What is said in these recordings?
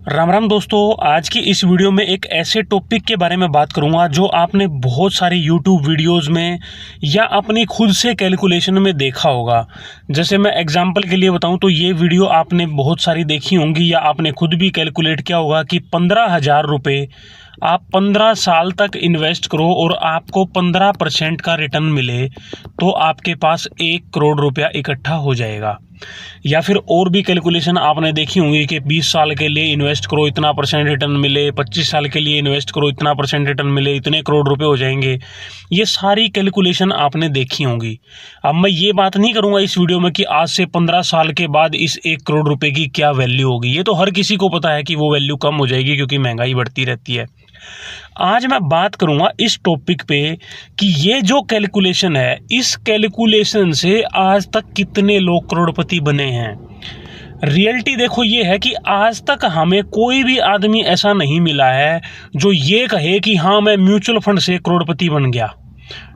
राम राम दोस्तों, आज की इस वीडियो में एक ऐसे टॉपिक के बारे में बात करूंगा जो आपने बहुत सारी यूट्यूब वीडियोस में या अपनी खुद से कैलकुलेशन में देखा होगा। जैसे मैं एग्जांपल के लिए बताऊं तो ये वीडियो आपने बहुत सारी देखी होंगी या आपने खुद भी कैलकुलेट किया होगा कि 15,000 रुपये आप 15 साल तक इन्वेस्ट करो और आपको 15% का रिटर्न मिले तो आपके पास 1 करोड़ रुपया इकट्ठा हो जाएगा। या फिर और भी कैलकुलेशन आपने देखी होंगी कि 20 साल के लिए इन्वेस्ट करो इतना % रिटर्न मिले, 25 साल के लिए इन्वेस्ट करो इतना % रिटर्न मिले, इतने करोड़ रुपए हो जाएंगे। ये सारी कैलकुलेशन आपने देखी होंगी। अब मैं ये बात नहीं करूंगा इस वीडियो में कि आज से 15 साल के बाद इस 1 करोड़ रुपए की क्या वैल्यू होगी। ये तो हर किसी को पता है कि वो वैल्यू कम हो जाएगी क्योंकि महंगाई बढ़ती रहती है। आज मैं बात करूंगा इस टॉपिक पे कि ये जो कैलकुलेशन है, इस कैलकुलेशन से आज तक कितने लोग करोड़पति बने हैं। रियलिटी देखो ये है कि आज तक हमें कोई भी आदमी ऐसा नहीं मिला है जो ये कहे कि हाँ मैं म्यूचुअल फंड से करोड़पति बन गया।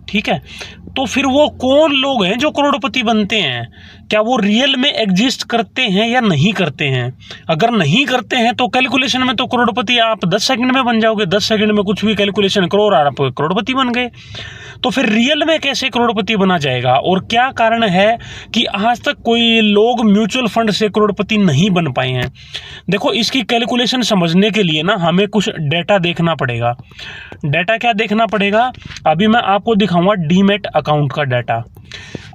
ठीक है, तो फिर वो कौन लोग हैं जो करोड़पति बनते हैं? क्या वो रियल में एग्जिस्ट करते हैं या नहीं करते हैं? अगर नहीं करते हैं तो कैलकुलेशन में तो करोड़पति आप 10 सेकंड में बन जाओगे। 10 सेकंड में कुछ भी कैलकुलेशन करो और आप करोड़पति बन गए। तो फिर रियल में कैसे करोड़पति बना जाएगा और क्या कारण है कि आज तक कोई लोग म्यूचुअल फंड से करोड़पति नहीं बन पाए हैं? देखो, इसकी कैलकुलेशन समझने के लिए ना हमें कुछ डेटा देखना पड़ेगा। डेटा क्या देखना पड़ेगा? अभी मैं आपको दिखाऊंगा डीमैट अकाउंट का डाटा।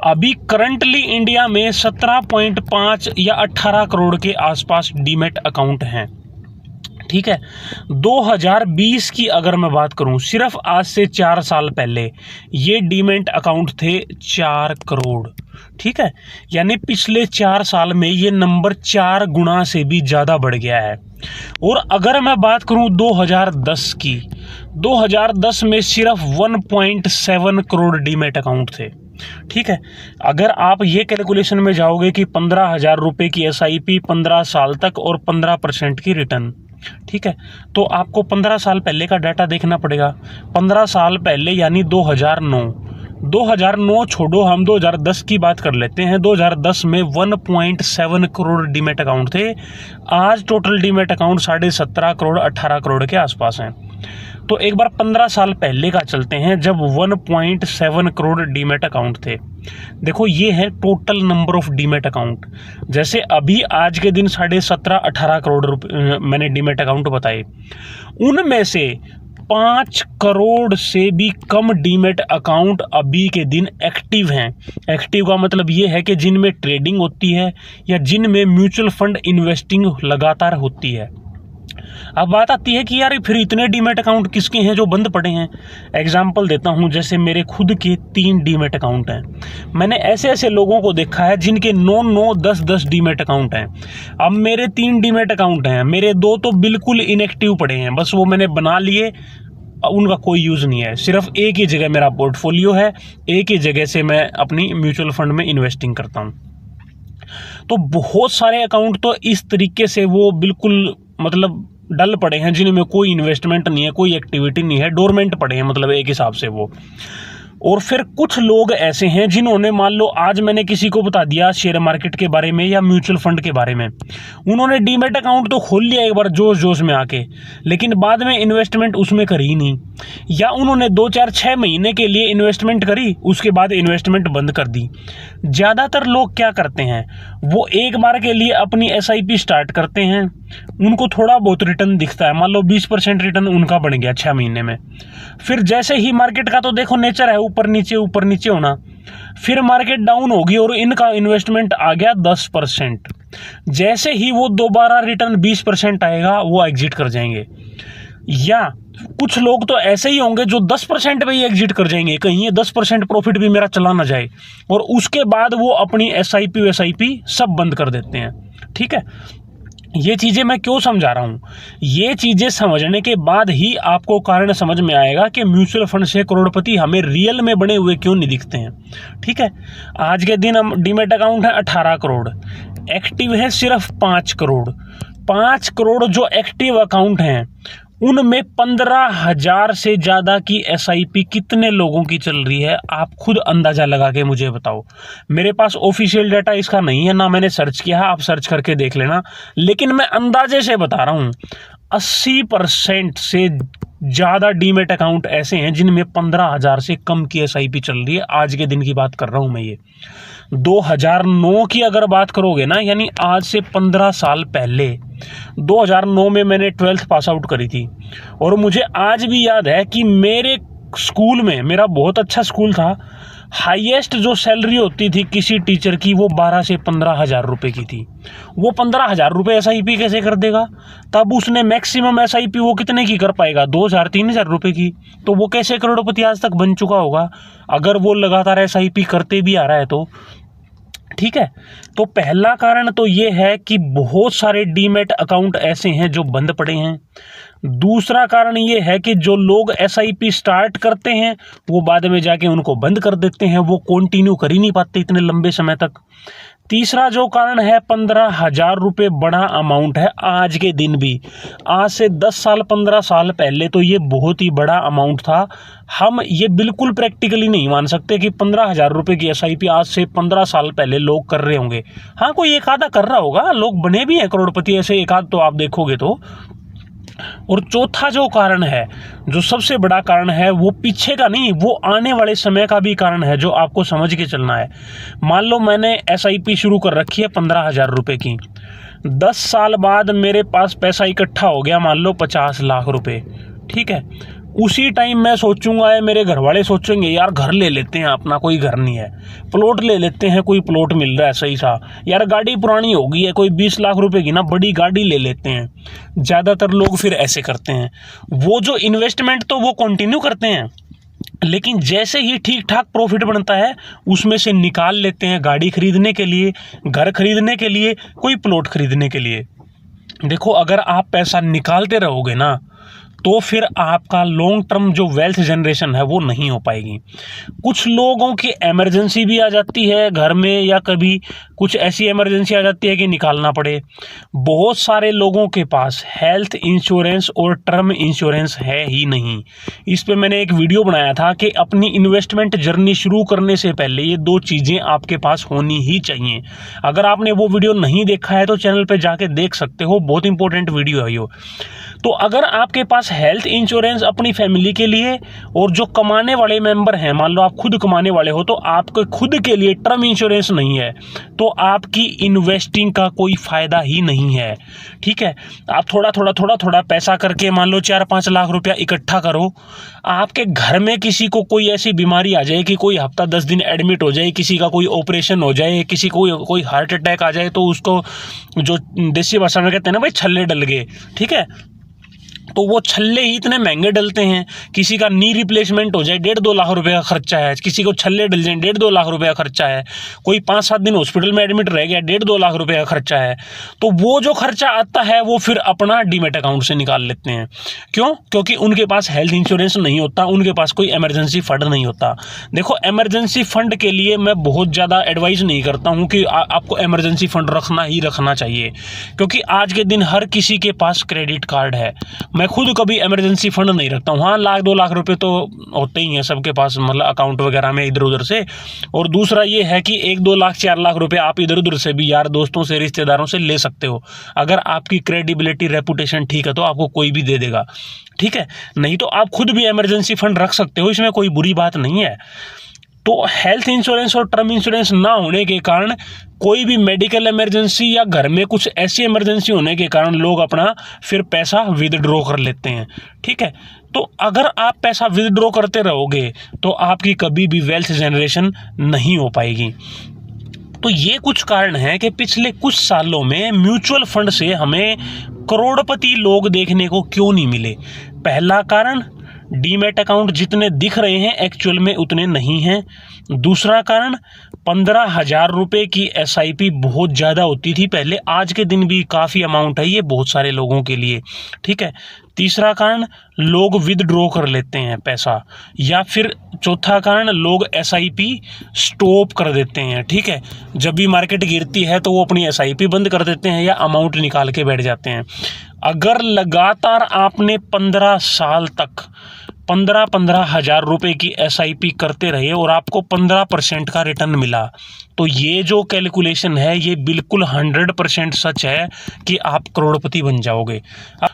अभी करंटली इंडिया में 17.5 या 18 करोड़ के आसपास डीमैट अकाउंट हैं। ठीक है, 2020 की अगर मैं बात करूं, सिर्फ आज से 4 साल पहले ये डीमैट अकाउंट थे 4 करोड़। ठीक है, यानी पिछले 4 साल में ये नंबर 4 गुना से भी ज़्यादा बढ़ गया है। और अगर मैं बात करूं 2010 की, 2010 में सिर्फ 1.7 करोड़ डीमैट अकाउंट थे। ठीक है, अगर आप ये कैलकुलेशन में जाओगे कि 15,000 रुपये की SIP 15 साल तक और 15% की रिटर्न, ठीक है, तो आपको 15 साल पहले का डाटा देखना पड़ेगा। 15 साल पहले यानी 2009 छोड़ो, हम 2010 की बात कर लेते हैं। 2010 में 1.7 करोड़ डीमैट अकाउंट थे। आज total demat account 17.5 crore 18 crore के आसपास हैं। तो एक बार 15 साल पहले का चलते हैं जब 1.7 करोड़ डीमैट अकाउंट थे। देखो, ये है total number of demat account. जैसे अभी आज के दिन 17.5-18 करोड़ रुपये मैंने डीमैट अकाउंट बताए, उनमें से 5 करोड़ से भी कम डीमैट अकाउंट अभी के दिन एक्टिव हैं। एक्टिव का मतलब ये है कि जिनमें ट्रेडिंग होती है या जिनमें म्यूचुअल फंड इन्वेस्टिंग लगातार होती है। अब बात आती है कि यार फिर इतने डीमैट अकाउंट किसके हैं जो बंद पड़े हैं? एग्जाम्पल देता हूं, जैसे मेरे खुद के 3 डीमैट अकाउंट हैं। मैंने ऐसे ऐसे लोगों को देखा है जिनके 9 10 डीमैट अकाउंट हैं। अब मेरे 3 डीमैट अकाउंट हैं, मेरे 2 तो बिल्कुल इनएक्टिव पड़े हैं, बस वो मैंने बना लिए, उनका कोई यूज़ नहीं है। सिर्फ एक ही जगह मेरा पोर्टफोलियो है, एक ही जगह से मैं अपनी म्यूचुअल फंड में इन्वेस्टिंग करता हूँ। तो बहुत सारे अकाउंट तो इस तरीके से वो बिल्कुल मतलब डल पड़े हैं, जिनमें कोई इन्वेस्टमेंट नहीं है, कोई एक्टिविटी नहीं है, डोरमेंट पड़े हैं मतलब एक हिसाब से वो। और फिर कुछ लोग ऐसे हैं जिन्होंने, मान लो आज मैंने किसी को बता दिया शेयर मार्केट के बारे में या म्यूचुअल फंड के बारे में, उन्होंने डीमैट अकाउंट तो खोल लिया एक बार जोश जोश में आके, लेकिन बाद में इन्वेस्टमेंट उसमें करी ही नहीं, या उन्होंने 2-4-6 महीने के लिए इन्वेस्टमेंट करी, उसके बाद इन्वेस्टमेंट बंद कर दी। ज़्यादातर लोग क्या करते हैं, वो एक बार के लिए अपनी SIP स्टार्ट करते हैं, उनको थोड़ा बहुत रिटर्न दिखता है, मान लो 20% रिटर्न उनका बन गया 6 महीने में। फिर जैसे ही मार्केट का तो देखो नेचर है ऊपर नीचे होना, फिर मार्केट डाउन होगी और इनका इन्वेस्टमेंट आ गया 10%। जैसे ही वो दोबारा रिटर्न 20% आएगा वो एग्जिट कर जाएंगे। या कुछ लोग तो ऐसे ही होंगे जो 10% पे ही एग्जिट कर जाएंगे, कहीं ये 10% प्रॉफिट भी मेरा चला ना जाए, और उसके बाद वो अपनी SIP सब बंद कर देते हैं। ठीक है, ये चीज़ें मैं क्यों समझा रहा हूँ? ये चीज़ें समझने के बाद ही आपको कारण समझ में आएगा कि म्यूचुअल फंड से करोड़पति हमें रियल में बने हुए क्यों नहीं दिखते हैं। ठीक है, आज के दिन हम डीमैट अकाउंट है 18 करोड़, एक्टिव है सिर्फ 5 करोड़। 5 करोड़ जो एक्टिव अकाउंट हैं उनमें 15,000 से ज़्यादा की SIP कितने लोगों की चल रही है, आप खुद अंदाज़ा लगा के मुझे बताओ। मेरे पास ऑफिशियल डाटा इसका नहीं है, ना मैंने सर्च किया है, आप सर्च करके देख लेना, लेकिन मैं अंदाजे से बता रहा हूँ 80% से ज़्यादा डीमेट अकाउंट ऐसे हैं जिनमें 15,000 से कम की SIP चल रही है। आज के दिन की बात कर रहा हूँ मैं। ये 2009 की अगर बात करोगे ना, यानी आज से 15 साल पहले 2009 में मैंने 12th पास आउट करी थी, और मुझे आज भी याद है कि मेरे स्कूल में, मेरा बहुत अच्छा स्कूल था, हाईएस्ट जो सैलरी होती थी किसी टीचर की वो 12 से 15,000 रुपये की थी। वो 15,000 रुपये SIP कैसे कर देगा? तब उसने मैक्सिमम SIP वो कितने की कर पाएगा? 2,000-3,000 रुपये की। तो वो कैसे करोड़पति आज तक बन चुका होगा, अगर वो लगातार SIP करते भी आ रहा है तो। ठीक है, तो पहला कारण तो ये है कि बहुत सारे डीमेट अकाउंट ऐसे हैं जो बंद पड़े हैं। दूसरा कारण ये है कि जो लोग SIP स्टार्ट करते हैं वो बाद में जाके उनको बंद कर देते हैं, वो कंटिन्यू कर ही नहीं पाते इतने लंबे समय तक। तीसरा जो कारण है, 15,000 रुपये बड़ा अमाउंट है आज के दिन भी। आज से 10 साल 15 साल पहले तो ये बहुत ही बड़ा अमाउंट था। हम ये बिल्कुल प्रैक्टिकली नहीं मान सकते कि 15,000 रुपये की SIP आज से 15 साल पहले लोग कर रहे होंगे। हाँ, कोई एक आधा कर रहा होगा, लोग बने भी हैं करोड़पति ऐसे एक आध तो आप देखोगे तो। और चौथा जो कारण है, जो सबसे बड़ा कारण है, वो पीछे का नहीं, वो आने वाले समय का भी कारण है जो आपको समझ के चलना है। मान लो मैंने SIP शुरू कर रखी है 15,000 रुपये की, 10 साल बाद मेरे पास पैसा इकट्ठा हो गया मान लो 50 लाख रुपए। ठीक है, उसी टाइम मैं सोचूंगा, या मेरे घर वाले सोचेंगे यार घर ले लेते हैं अपना, कोई घर नहीं है, प्लॉट ले लेते हैं, कोई प्लॉट मिल रहा है सही सा, यार गाड़ी पुरानी हो गई है, कोई 20 लाख रुपए की ना बड़ी गाड़ी ले लेते हैं। ज़्यादातर लोग फिर ऐसे करते हैं। वो जो इन्वेस्टमेंट तो वो कंटिन्यू करते हैं, लेकिन जैसे ही ठीक ठाक प्रॉफिट बनता है उसमें से निकाल लेते हैं गाड़ी खरीदने के लिए, घर खरीदने के लिए, कोई प्लॉट खरीदने के लिए। देखो, अगर आप पैसा निकालते रहोगे ना तो फिर आपका लॉन्ग टर्म जो वेल्थ जनरेशन है वो नहीं हो पाएगी। कुछ लोगों की इमरजेंसी भी आ जाती है घर में, या कभी कुछ ऐसी इमरजेंसी आ जाती है कि निकालना पड़े। बहुत सारे लोगों के पास हेल्थ इंश्योरेंस और टर्म इंश्योरेंस है ही नहीं। इस पे मैंने एक वीडियो बनाया था कि अपनी इन्वेस्टमेंट जर्नी शुरू करने से पहले ये दो चीज़ें आपके पास होनी ही चाहिए। अगर आपने वो वीडियो नहीं देखा है तो चैनल पे जाके देख सकते हो, बहुत इंपॉर्टेंट वीडियो है ये। तो अगर आपके पास हेल्थ इंश्योरेंस अपनी फैमिली के लिए, और जो कमाने वाले मेंबर हैं, मान लो आप खुद कमाने वाले हो, तो आपके खुद के लिए टर्म इंश्योरेंस नहीं है तो आपकी इन्वेस्टिंग का कोई फायदा ही नहीं है। ठीक है, आप थोड़ा पैसा करके मान लो 4-5 लाख रुपया इकट्ठा करो, आपके घर में किसी को कोई ऐसी बीमारी आ जाए कि कोई हफ्ता 10 दिन एडमिट हो जाए, किसी का कोई ऑपरेशन हो जाए, किसी को कोई हार्ट अटैक आ जाए, तो उसको जो देसी भाषा में कहते हैं ना भाई छल्ले डल गए। ठीक है, तो वो छल्ले ही इतने महंगे डलते हैं। किसी का नी रिप्लेसमेंट हो जाए 1.5-2 लाख रुपए का खर्चा है, किसी को छल्ले डल जाए 1.5-2 लाख रुपए का खर्चा है, कोई 5-7 दिन हॉस्पिटल में एडमिट रह गया 1.5-2 लाख रुपए का खर्चा है। तो वो जो खर्चा आता है वो फिर अपना डीमेट अकाउंट से निकाल लेते हैं। क्यों? क्योंकि उनके पास हेल्थ इंश्योरेंस नहीं होता, उनके पास कोई इमरजेंसी फंड नहीं होता। देखो, इमरजेंसी फंड के लिए मैं बहुत ज़्यादा एडवाइस नहीं करता हूँ कि आपको इमरजेंसी फंड रखना ही रखना चाहिए, क्योंकि आज के दिन हर किसी के पास क्रेडिट कार्ड है। मैं खुद कभी इमरजेंसी फंड नहीं रखता हूँ। हाँ, 1-2 लाख रुपए तो होते ही हैं सबके पास, मतलब अकाउंट वगैरह में इधर उधर से। और दूसरा ये है कि 1-2 लाख 4 लाख रुपए आप इधर उधर से भी यार दोस्तों से, रिश्तेदारों से ले सकते हो। अगर आपकी क्रेडिबिलिटी, रेपुटेशन ठीक है तो आपको कोई भी दे देगा। ठीक है, नहीं तो आप खुद भी इमरजेंसी फंड रख सकते हो, इसमें कोई बुरी बात नहीं है। तो हेल्थ इंश्योरेंस और टर्म इंश्योरेंस ना होने के कारण कोई भी मेडिकल इमरजेंसी या घर में कुछ ऐसी इमरजेंसी होने के कारण लोग अपना फिर पैसा विदड्रॉ कर लेते हैं। ठीक है, तो अगर आप पैसा विदड्रॉ करते रहोगे तो आपकी कभी भी वेल्थ जनरेशन नहीं हो पाएगी। तो ये कुछ कारण हैं कि पिछले कुछ सालों में म्यूचुअल फंड से हमें करोड़पति लोग देखने को क्यों नहीं मिले। पहला कारण, डीमेट अकाउंट जितने दिख रहे हैं एक्चुअल में उतने नहीं हैं। दूसरा कारण, 15,000 रुपये की SIP बहुत ज़्यादा होती थी पहले, आज के दिन भी काफ़ी अमाउंट है ये बहुत सारे लोगों के लिए। ठीक है, तीसरा कारण, लोग विदड्रॉ कर लेते हैं पैसा, या फिर चौथा कारण, लोग SIP स्टॉप कर देते हैं। ठीक है, जब भी मार्केट गिरती है तो वो अपनी SIP बंद कर देते हैं या अमाउंट निकाल के बैठ जाते हैं। अगर लगातार आपने 15 साल तक 15 हज़ार रुपये की SIP करते रहे और आपको 15% का रिटर्न मिला, तो ये जो कैलकुलेशन है ये बिल्कुल 100% सच है कि आप करोड़पति बन जाओगे।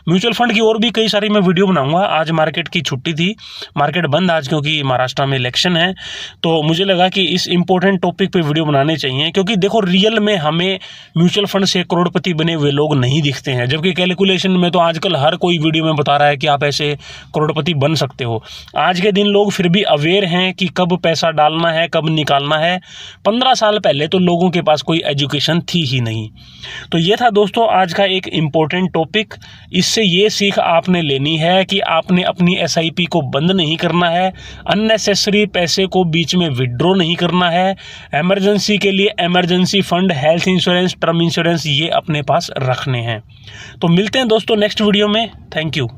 म्यूचुअल फंड की और भी कई सारी मैं वीडियो बनाऊंगा। आज मार्केट की छुट्टी थी, मार्केट बंद आज क्योंकि महाराष्ट्र में इलेक्शन है, तो मुझे लगा कि इस इंपॉर्टेंट टॉपिक पे वीडियो बनाने चाहिए, क्योंकि देखो रियल में हमें म्यूचुअल फंड से करोड़पति बने हुए लोग नहीं दिखते हैं, जबकि कैलकुलेशन में तो आजकल हर कोई वीडियो में बता रहा है कि आप ऐसे करोड़पति बन सकते हो। आज के दिन लोग फिर भी अवेयर हैं कि कब पैसा डालना है, कब निकालना है। 15 साल पहले तो लोगों के पास कोई एजुकेशन थी ही नहीं। तो ये था दोस्तों आज का एक इम्पोर्टेंट टॉपिक। इससे ये सीख आपने लेनी है कि आपने अपनी SIP को बंद नहीं करना है, अननेसेसरी पैसे को बीच में विड्रॉ नहीं करना है। इमरजेंसी के लिए emergency fund, health insurance, term insurance ये अपने पास रखने हैं। तो मिलते हैं दोस्तों नेक्स्ट वीडियो में। Thank you.